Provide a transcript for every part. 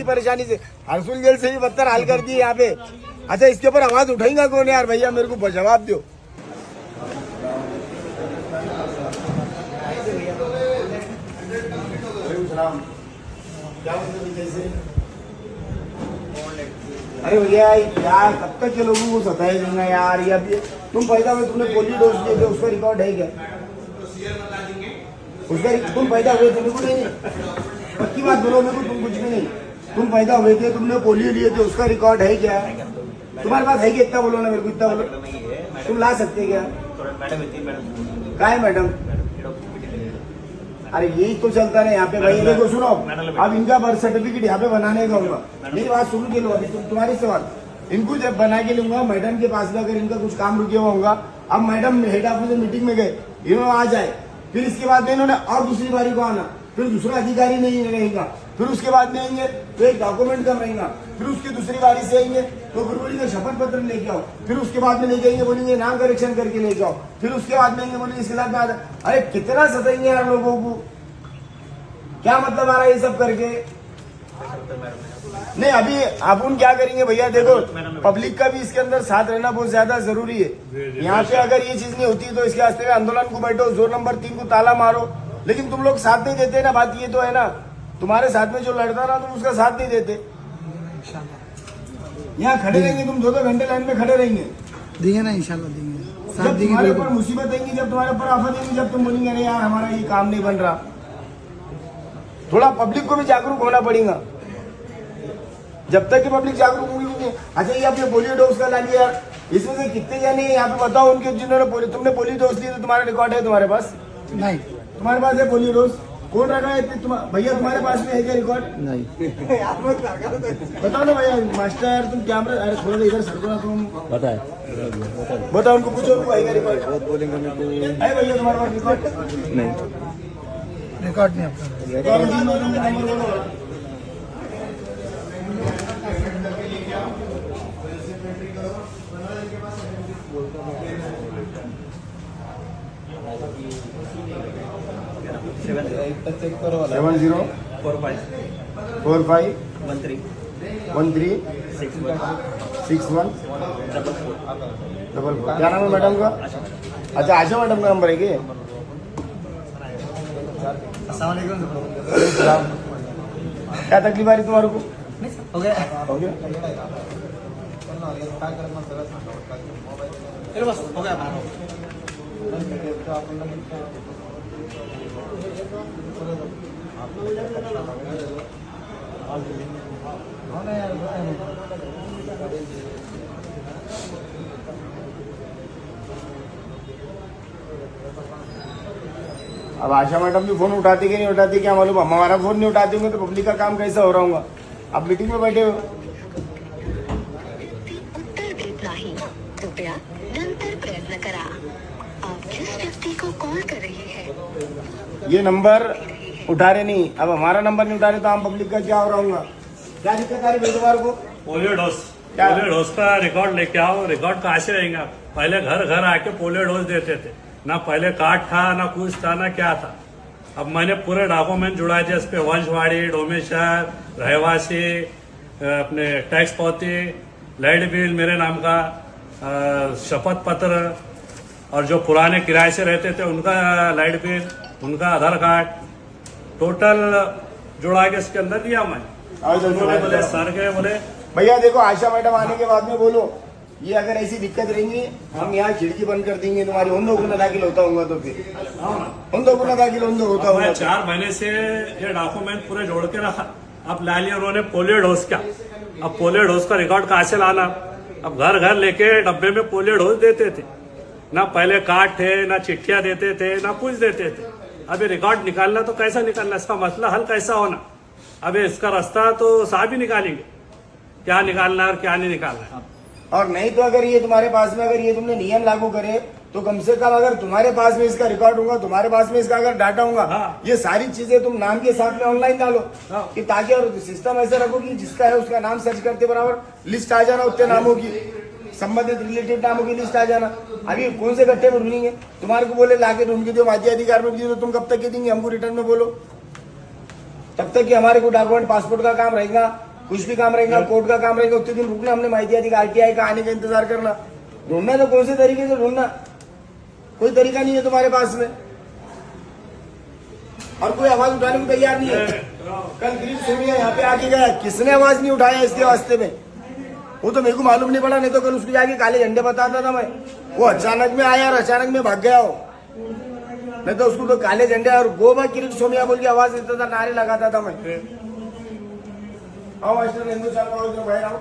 परेशानी से हरसुल जेल से भी बदतर हाल कर दिए यहाँ पे। अच्छा इसके ऊपर आवाज उठाएगा कौन यार? भैया मेरे को जवाब दो। अरे भैया यार कब तक के लोगों को सताएगा यार? ये अभी तुम पैदा हुए तुमने पोलियो डोज दिए थे, उसका रिकॉर्ड है क्या? उसका तुम पैदा हुए थे कुछ नहीं, पक्की बात बोलो मेरे को, तुम कुछ भी नहीं। तुम पैदा हुए थे, तुमने पोलियो लिए थे, उसका रिकॉर्ड है क्या? तुम्हारे पास है क्या? इतना बोलो ना मेरे को, इतना बोलो। तुम ला सकते क्या? क्या है मैडम? अरे यही तो चलता है यहाँ पे भाई। देखो सुनो, अब इनका बर्थ सर्टिफिकेट यहाँ पे बनाने का होगा। मेरी बात सुन के लो, अभी तुम्हारी सवाल इनको जब बना के लूंगा मैडम के पास में, अगर इनका कुछ काम रुके हुआ होगा। अब मैडम हेड ऑफिस में मीटिंग में गए, इन्होंने आ जाए, फिर इसके बाद में इन्होंने और दूसरी बारी को आना, फिर दूसरा अधिकारी नहीं रहेगा, फिर उसके बाद में आएंगे तो एक डॉक्यूमेंट कम रहेगा, फिर उसकी दूसरी बारी से आएंगे तो फिर बोलेंगे शपथ पत्र लेके आओ, फिर उसके बाद में लेके आएंगे बोलेंगे नाम करेक्शन करके लेके आओ, फिर उसके बाद में आएंगे बोलेंगे इसके साथ में। अरे कितना सताएंगे यार लोगों को? क्या मतलब आ रहा है ये सब करके? नहीं अभी अपन क्या करेंगे भैया? देखो पब्लिक का भी इसके अंदर साथ रहना बहुत ज्यादा जरूरी है। यहाँ पे अगर ये चीज नहीं होती तो इसके वास्ते आंदोलन को बैठो, जोर नंबर 3 को ताला मारो, लेकिन तुम लोग साथ नहीं देते ना। बात ये तो है ना, तुम्हारे साथ में जो लड़ता ना तुम उसका साथ नहीं देते। यहाँ खड़े रहेंगे तुम 2-2 घंटे लाइन में खड़े रहेंगे, देंगे ना इंशाल्लाह देंगे, साथ जब देंगे। तुम्हारे ऊपर मुसीबत आएंगी, जब तुम्हारे ऊपर आफत आएंगी, जब तुम बोलेंगे अरे यार हमारा ये काम नहीं बन रहा। थोड़ा पब्लिक को भी जागरूक होना पड़ेगा। जब तक कि पब्लिक जागरूक होगी नहीं। अच्छा ये आपने पोलियो डोज का ला लिया, इसमें से कितने जाने यहाँ पे बताओ उनके जिन्होंने तुमने पोलियो डोज लिया, तो तुम्हारा रिकॉर्ड है तुम्हारे पास? नहीं। तुम्हारे पास है पोलियो डोज? कौन रखा है भैया तुम्हारे पास में है क्या रिकॉर्ड? नहीं। बताओ ना भैया मास्टर, तुम कैमरा, अरे थोड़ा इधर सरको ना तुम। बताओ उनको, पूछो उनको है रिकॉर्ड? है भैया तुम्हारे पास रिकॉर्ड? नहीं, रिकॉर्ड नहीं आपका। 70451361 क्या नाम है मैडम का? अच्छा आशा मैडम का नंबर है क्या? क्या तकलीफ आ रही तुम्हारे को? हो गया। हो गया? बस हो गया। अब आशा मैडम भी फोन उठाती कि नहीं उठाती क्या मालूम? हमारा फोन नहीं उठाते होंगे तो पब्लिक का काम कैसा हो रहा होगा? आप मीटिंग में बैठे हो। उत्तर देत नाही, कृपया नंतर प्रयत्न करा। आप जिस व्यक्ति को कॉल कर रहे हैं ये नंबर उठा रहे नहीं, अब हमारा नंबर नहीं उठा रहे तो हम पब्लिक का क्या हो रहा होगा? क्या दिक्कत आ रही बेजुबार को? पोलियो डोज, क्या? पोलियो डोज का रिकॉर्ड लेके आओ। रिकॉर्ड कहाँ से रहेगा? पहले घर घर आके पोलियो डोज देते थे ना, पहले कार्ड था ना कुछ था ना क्या था। अब मैंने पूरे डॉक्यूमेंट जुड़ा दिया इस पे, वंशवाड़ी, डोमेशर, रहवासी, अपने टैक्स पावती, लाइट बिल मेरे नाम का, शपथ पत्र, और जो पुराने किराए से रहते थे उनका लाइट बिल, उनका आधार कार्ड, टोटल जुड़ा के इसके अंदर दिया मैं। बोले सर के बोले भैया देखो आशा मैडम आने के बाद में बोलो ये अगर ऐसी दिक्कत रहेंगी हम यहाँ खिड़की बंद कर देंगे तुम्हारी। उन लोगों को दाखिल होता होगा तो फिर उन लोगों को दाखिल होता होगा। 4 महीने से ये डॉक्यूमेंट पूरे जोड़ के रखा, अब ला लिया उन्होंने पोलियो डोज का। अब पोलियो डोज का रिकॉर्ड कहाँ से लाना? अब घर घर लेके डब्बे में पोलियो डोज देते थे ना, पहले कार्ड थे ना, चिट्ठियां देते थे ना, कुछ देते थे। अभी रिकॉर्ड निकालना तो कैसा निकालना, इसका मसला हल कैसा होना? अभी इसका रास्ता तो साहब ही निकालेंगे, क्या निकालना है और क्या नहीं निकालना है। और नहीं तो अगर ये तुम्हारे पास में अगर ये तुमने नियम लागू करे तो कम से कम अगर तुम्हारे पास में इसका रिकॉर्ड होगा, तुम्हारे पास में इसका अगर डाटा होगा, हाँ। ये सारी चीजें तुम नाम के साथ में ऑनलाइन डालो, हाँ। कि ताकि और सिस्टम ऐसा रखो कि जिसका है उसका नाम सर्च करते बराबर लिस्ट आ जाना, उतने नामों की संबंधित रिलेटिव नामों की लिस्ट आ जाना। अभी कौन से गट्ठे में ढूंढेंगे? तुम्हारे को बोले लाके ढूंढ के दो माध्य अधिकार में तो तुम कब तक के देंगे हमको? रिटर्न में बोलो, तब तक कि हमारे को डॉक्यूमेंट पासपोर्ट का काम रहेगा, कुछ भी काम रहेगा, कोर्ट का काम रहेगा, उतने दिन रुकना, हमने माहिती दी आरटीआई का आने का इंतजार करना, ढूंढना तो कौन से तरीके से ढूंढना, कोई तरीका नहीं है तुम्हारे पास में, और कोई आवाज उठाने को तैयार नहीं है। कल गिरीश सोमिया यहाँ पे आके गया, किसने आवाज नहीं उठाया इसके वास्ते में, वो तो मेरे को मालूम नहीं पड़ा, नहीं तो कल उसको जाके काले झंडे बताता था मैं, वो अचानक में आया और अचानक में भाग गया हो, नहीं तो उसको तो काले झंडे और गोबा गिरीश सोमिया बोल के आवाज देता था, नारे लगाता था मैं। आओ मास्टर हिंदू साहब बाहर आओ।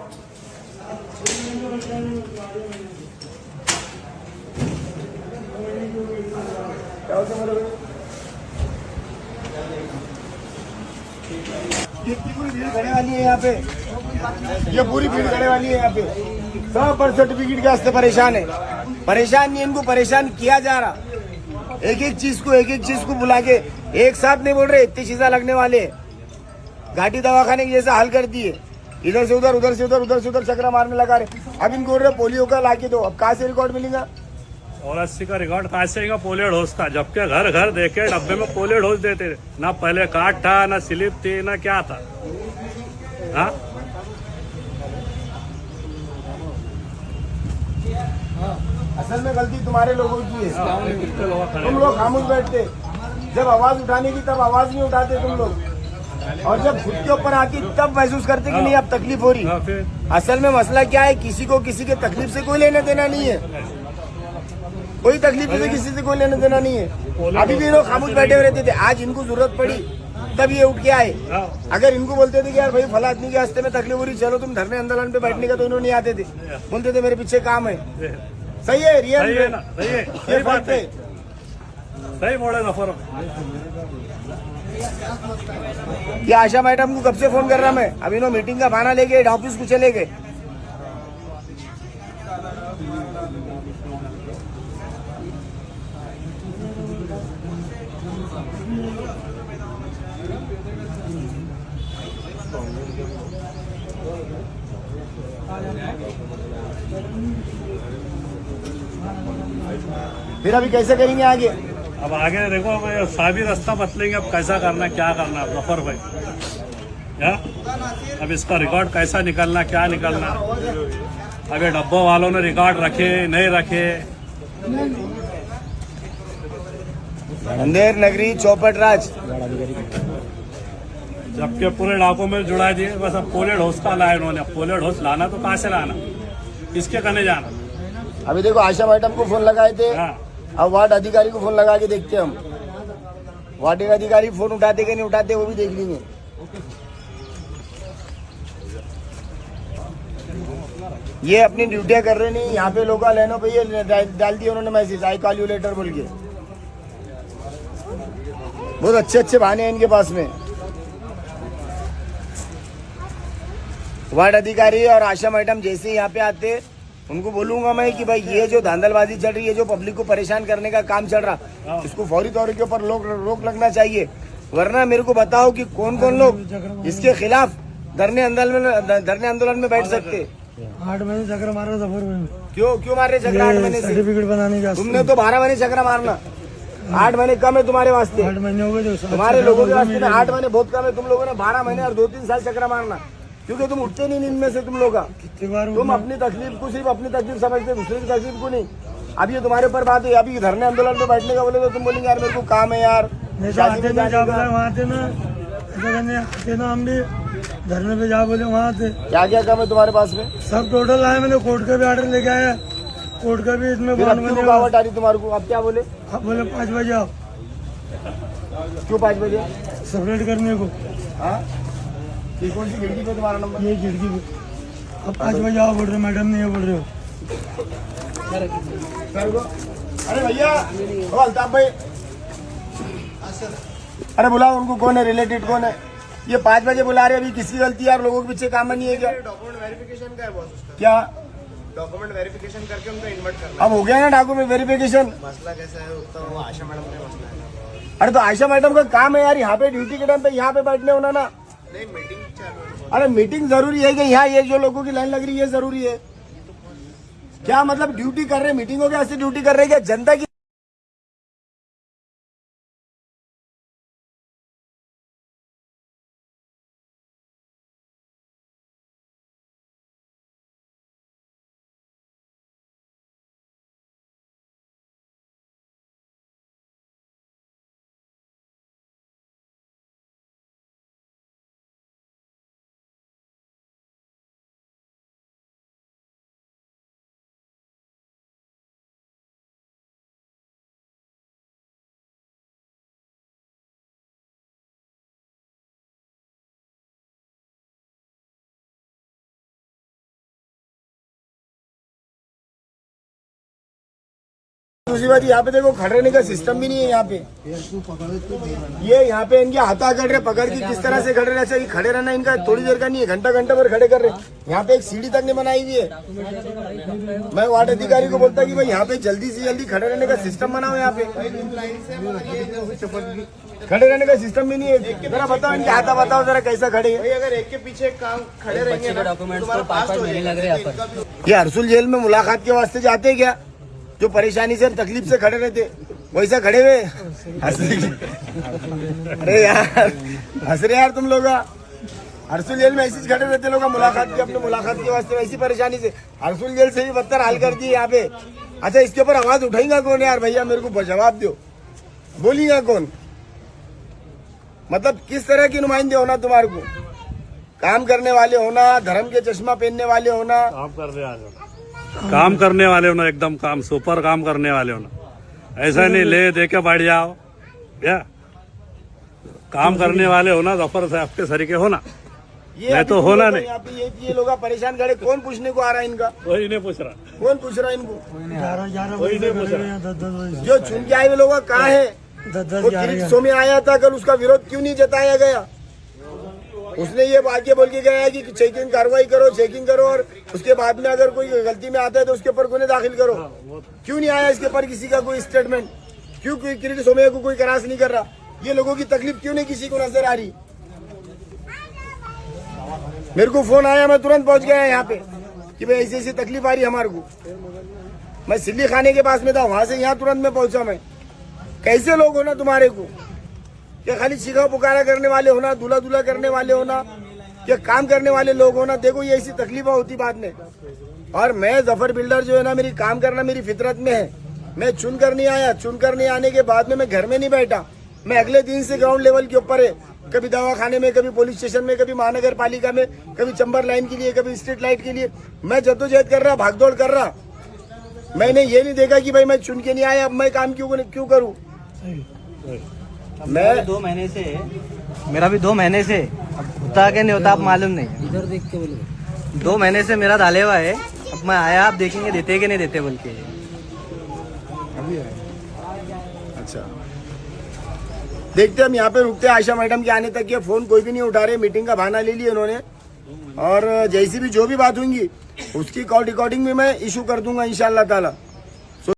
क्या होता है ये पूरी भीड़ खड़े वाली है यहाँ पे, ये पूरी भीड़ खड़े वाली है यहाँ पे, सब बर्थ सर्टिफिकेट के वास्ते परेशान है, परेशान नहीं, इनको परेशान किया जा रहा, एक एक चीज को बुला के एक साथ नहीं बोल रहे, इतनी चीजें लगने वाले हैं, घाटी दवाखाने की जैसा हाल कर दिए, इधर से उधर, उधर से उधर, उधर से उधर चक्रा मारने लगा रहे। अब इनको बोल रहे पोलियो का लाके दो, अब कहाँ से रिकॉर्ड मिलेगा, और 80 का रिकॉर्ड कहाँ से आएगा पोलियो डोज का, जबकि घर घर देखे डब्बे में पोलियो डोज देते थे, ना पहले कार्ड था, ना स्लिप थी, ना क्या था। हाँ असल में गलती तुम्हारे लोगों की है, तुम लोग खामोश बैठते, जब आवाज उठाने की तब आवाज नहीं उठाते तुम लोग, और जब खुद के ऊपर आती तब महसूस करते कि नहीं अब तकलीफ हो रही। फिर असल में मसला क्या है, किसी को किसी के तकलीफ से कोई लेना देना नहीं है, कोई तकलीफ से किसी से कोई लेना देना नहीं है। अभी भी लोग खामोश बैठे हुए रहते थे, आज इनको जरूरत पड़ी तब ये उठ के आए, अगर इनको बोलते थे कि यार भाई फला आदमी के रास्ते में तकलीफ हो रही, चलो तुम धरने आंदोलन पे बैठने का, तो इन्होंने नहीं आते थे, बोलते थे मेरे पीछे काम है। सही है, रियल सही है ना, सही है, सही बात है, सही बोले जफर। ये आशा मैडम को कब से फोन कर रहा मैं, अभी इन्होंने मीटिंग का बहाना लेके हेड ऑफिस को चले गए। फिर अभी कैसे करेंगे आगे, अब आगे देखो, अब साभी रास्ता बतलेंगे, अब कैसा करना, क्या करना जफर भाई, अब इसका रिकॉर्ड कैसा निकलना, क्या निकलना, अभी डब्बों वालों ने रिकॉर्ड रखे नहीं रखे, अंधेर नगरी चौपट राज, जबकि पूरे डॉक्यूमेंट जुड़ा दिए, बस अब पोलियो डोज का लाया इन्होंने, पोलियो डोज लाना तो कहाँ से लाना, किसके करने जाना। अभी देखो आशा मैडम को फोन लगाए थे, हाँ अब वार्ड अधिकारी को फोन लगा के देखते हैं हम, वार्ड अधिकारी फोन उठाते कि नहीं उठाते वो भी देख लेंगे। ये अपनी ड्यूटियां कर रहे नहीं, यहाँ पे लोग लेनो पे ये डाल दिया उन्होंने message, I call you later बोल के, बहुत अच्छे अच्छे बहाने हैं इनके पास में। वार्ड अधिकारी और आशा मैडम जैसे ही यहाँ पे आते, उनको बोलूंगा मैं कि भाई ये जो धांधलबाजी चल रही है, जो पब्लिक को परेशान करने का काम चल रहा, इसको फौरी तौर के ऊपर रोक लगना चाहिए, वरना मेरे को बताओ कि कौन कौन लोग इसके खिलाफ धरने आंदोलन में बैठ सकते। 8 महीने चक्कर मारा था, क्यों मार रहे चक्कर 8 महीने से, सर्टिफिकेट बनाने का, तुमने तो 12 महीने चक्कर मारना, 8 महीने कम है तुम्हारे वास्ते, 8 महीने हो गए, तुम्हारे लोगों के वास्ते 8 महीने बहुत कम है, तुम लोगों ने 12 महीने और 2-3 साल चक्कर मारना, क्योंकि तुम उठते नहीं नींद में से, तुम लोग कितनी बार तुम अपनी तकलीफ को सिर्फ अपनी तकलीफ समझते, दूसरे की तकलीफ को नहीं। अब ये तुम्हारे ऊपर बात है, अभी धरने आंदोलन पे बैठने का बोले तो तुम बोलेंगे यार मेरे को काम है यार, शादी में जाने का। वहाँ थे ना, ऐसा करने आते ना, हम भी धरने पे जा बोले वहाँ थे। क्या क्या काम है तुम्हारे पास में, सब टोटल आए, मैंने कोर्ट का भी ऑर्डर लेके आया, कोर्ट का भी इसमें फिर अब क्यों रुकावट आ रही तुम्हारे को, अब क्या बोले, अब बोले 5 बजे आओ, क्यों 5 बजे सेपरेट करने को। हाँ, ये कौन सी खिड़की पे तुम्हारा नंबर, ये खिड़की पे, अब 5 बजे आओ बोल रहे, मैडम नहीं बोल रहे हो। अरे भैया, ओ अल्ताफ भाई, अरे बुलाओ उनको, कौन है रिलेटेड, कौन है ये 5 बजे बुला रहे, अभी किसी गलती यार, लोगों के पीछे काम नहीं है क्या, डॉक्यूमेंट वेरिफिकेशन का है बॉस, उसका क्या डॉक्यूमेंट वेरिफिकेशन करके उनको इन्वाइट करना अब हो गया ना डॉक्यूमेंट वेरिफिकेशन। मसला कैसा है उतना वो आशा मैडम का मसला है। अरे तो आयशा मैडम का काम है यार, यहाँ पे ड्यूटी के टाइम पे यहाँ पे बैठने होना ना। नहीं मीटिंग चालू है। अरे मीटिंग जरूरी है कि यहाँ ये जो लोगों की लाइन लग रही है जरूरी है क्या, मतलब ड्यूटी कर रहे, मीटिंगों के ऐसे ड्यूटी कर रहे हैं क्या, जनता की दूसरी बात यहाँ पे देखो खड़े रहने का सिस्टम भी नहीं है यहाँ पे। ये यहाँ पे इनके हाथा कर रहे, पकड़ के किस तरह से खड़े रहे। अच्छा, ये खड़े रहना इनका थोड़ी देर का नहीं है, घंटा घंटा भर खड़े कर रहे। यहाँ पे एक सीढ़ी तक नहीं बनाई हुई है। मैं वार्ड अधिकारी को बोलता कि भाई यहाँ पे जल्दी से जल्दी खड़े रहने का सिस्टम बनाओ। यहाँ पे खड़े रहने का सिस्टम भी नहीं है। जरा बताओ इनके हाथा बताओ जरा कैसा खड़े हैं। भाई अगर एक के पीछे एक काम खड़े रहेंगे ना, तुम्हारा पास हो जाएगा। ये हरसुल जेल में मुलाकात के वास्ते जाते हैं क्या? जो परेशानी से तकलीफ से खड़े रहते वैसा खड़े हुए अरे यार हंस रहे यार तुम लोग। हरसुल जेल में ऐसे ही खड़े रहते लोग मुलाकात के, अपने मुलाकात के वास्ते वैसी परेशानी से। हरसुल जेल से भी बदतर हाल कर दी यहाँ पे। अच्छा, इसके ऊपर आवाज उठाएगा कौन यार? भैया मेरे को जवाब दो, बोलेगा कौन? मतलब किस तरह की नुमाइंदे होना तुम्हारे को? काम करने वाले होना, धर्म के चश्मा पहनने वाले होना, काम करने वाले होना, एकदम काम सुपर काम करने वाले होना। ऐसा नहीं ले दे के बढ़ जाओ भैया, काम करने वाले होना, जफर साहब के सरीके होना। ये नहीं तो होना नहीं। यहाँ पे ये लोग परेशान खड़े, कौन पूछने को आ रहा है इनका? वही नहीं पूछ रहा, कौन पूछ रहा है इनको? 11 कोई बजे नहीं पूछ रहा। 10 बजे जो चुन के आए हुए लोग कहाँ है? 10 वो 11 किरीट सोमे आया था कल, उसका विरोध क्यों नहीं जताया गया? उसने ये आगे बोल के गया है कि चेकिंग कार्रवाई करो, चेकिंग करो, और उसके बाद में अगर कोई गलती में आता है तो उसके ऊपर गुने दाखिल करो। क्यों नहीं आया इसके ऊपर किसी का कोई स्टेटमेंट? क्यों कोई किरीट सोमे को कोई करास नहीं कर रहा? ये लोगों की तकलीफ क्यों नहीं किसी को नजर आ रही? मेरे को फोन आया, मैं तुरंत पहुंच गया यहाँ पे कि भाई ऐसी ऐसी तकलीफ आ रही हमारे को। मैं सिल्ली खाने के पास में था, वहां से यहाँ तुरंत में पहुंचा। मैं कैसे लोग हो ना तुम्हारे को? क्या खाली छिका पुकारा करने वाले होना, दूल्हा दूल्हा करने वाले होना, क्या काम करने वाले लोग होना? देखो ये ऐसी तकलीफ होती बाद में। और मैं जफर बिल्डर जो है ना, मेरी काम करना मेरी फितरत में है। मैं चुन कर नहीं आया, चुन कर नहीं आने के बाद में मैं घर में नहीं बैठा। मैं अगले दिन से ग्राउंड लेवल के ऊपर है, कभी दवाखाने में, कभी पुलिस स्टेशन में, कभी महानगर पालिका में, कभी चंबर लाइन के लिए, कभी स्ट्रीट लाइट के लिए मैं जद्दोजहद कर रहा, भागदौड़ कर रहा। मैंने ये नहीं देखा कि भाई मैं चुन के नहीं आया, अब मैं काम क्यों करूं? मैं 2 महीने से, मेरा भी 2 महीने से, अब होता कि नहीं होता आप मालूम नहीं। इधर देख के बोलो, 2 महीने से मेरा डाले हुआ है। अब मैं आया, आप देखेंगे देते कि नहीं देते बोल के। अच्छा, देखते हम यहाँ पे रुकते हैं। आयशा मैडम के आने तक ये फोन कोई भी नहीं उठा रहे, मीटिंग का बहाना ले लिया उन्होंने। और जैसी भी जो भी बात होंगी उसकी कॉल रिकॉर्डिंग भी मैं इशू कर दूंगा इंशाल्लाह ताला।